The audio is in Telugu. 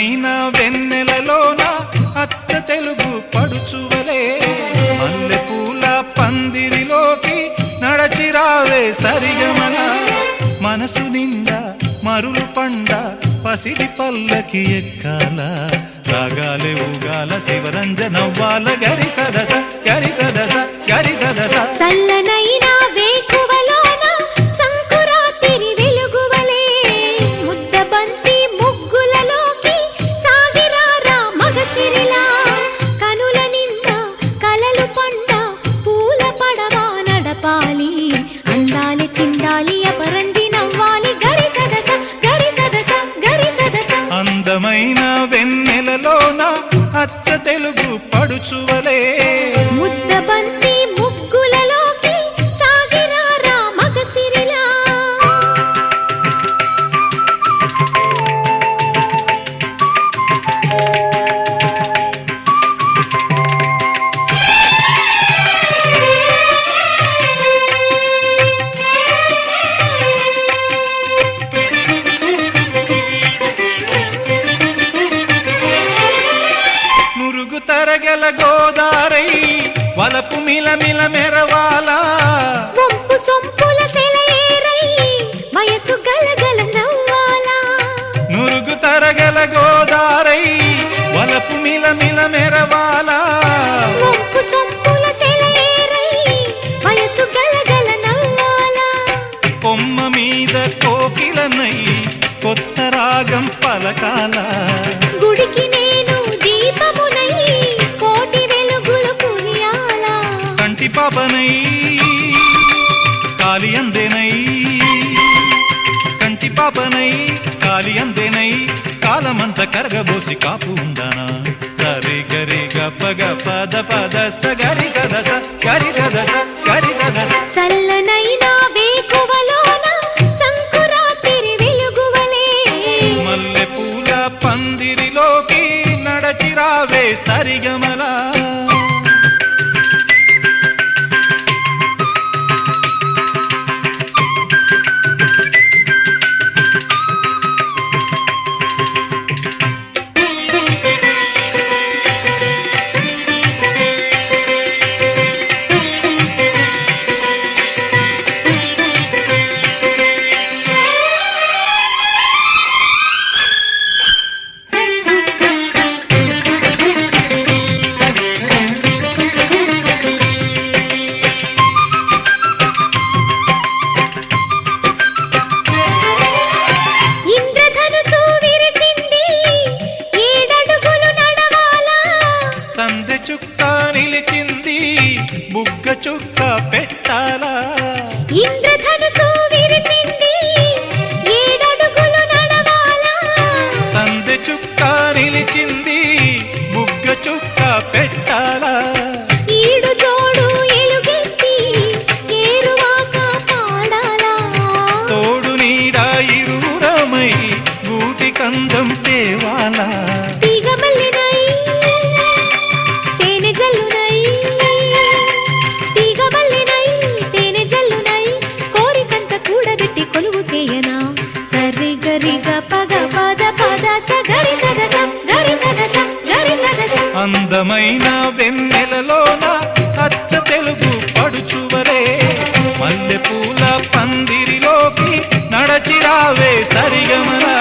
అందమైన వెన్నెలలోన అచ్చ తెలుగు పడుచువలే మల్లెపూల పందిరిలోకి నడచిరావే సరిగమన మనసు నిండా మరులు పండ పసిడి పల్లకి ఎక్కాల రాగాలే ఊగాల శివరంజనవ్వాల గరి సదస గరి సదస గరి సదస చల్లనైనా వేకువలోన సంకురాతిరి వెలుగువలే ముద్దబంతి ముగ్గులలోకి సాగిరారా మగసిరిలా కనుల నిండా కలలు పండ పూల పడవా నడపాలి అందాలి చిందాలి అపరంజి నవ్వాలి గరి సదస గరి సదస గరి సదస అందమైన వెన్నెలలోన అచ్చ తెలుగు పడుచువలే ముద్దబంతి ముగ్గులలోకి సాగిరారా మగసిరిలా నురుగు తరగల గోదారై వలపు మిలమిల మెరవాలా వంపు సొంపుల సెలయేరై వయసు గలగల నవ్వాలా నురుగు తరగల గోదారై వలపు మిలమిల మెరవాలా వంపు సొంపుల సెలయేరై వయసు గలగల నవ్వాలా కొమ్మ మీద కోకిలనై కొత్త రాగం పలకాల గుడికి నేను దీపమునై కోటి వెలుగులు కురియాలా కంటి పాపనై కాలి అందేనై కంటి పాపనై కాలి అందేనై కాలమంత కరగబోసి కాపు ఉందానా సరి గరి గప గప ద పద స గరి గద గరి గద గరి గద చల్లనైనా వేకువలోన సంకురాతిరి వెలుగువలే మల్లెపూల పందిరిలోకి నడచిరావే సరిగమలా ఇంద్రధనుసు విరిసింది ఏడడుగులు నడవాలా సందె చుక్క నిలిచింది బుగ్గ చుక్క పెట్టాలా ఇంద్రధనుసు విరిసింది ఏడడుగులు నడవాలా సందె చుక్క నిలిచింది బుగ్గ చుక్క పెట్టాలా ఈడు జోడు ఎలుగెత్తి ఏరువాక పాడాలా తోడు నీడ ఇరువురమై గూటి కందం తేవాలా తీగమల్లినై తేనె జల్లునై తీగమల్లినై తేనె జల్లునై కోరికంత కూడబెట్టి కొలువు సేయనా సరి గరి గపగ పద పద స గరి సదస గరి సదస గరి సదస అందమైన వెన్నెలలోన అచ్చ తెలుగు పడుచువరే మల్లెపూల పందిరిలోకి నడచిరావే సరిగమలా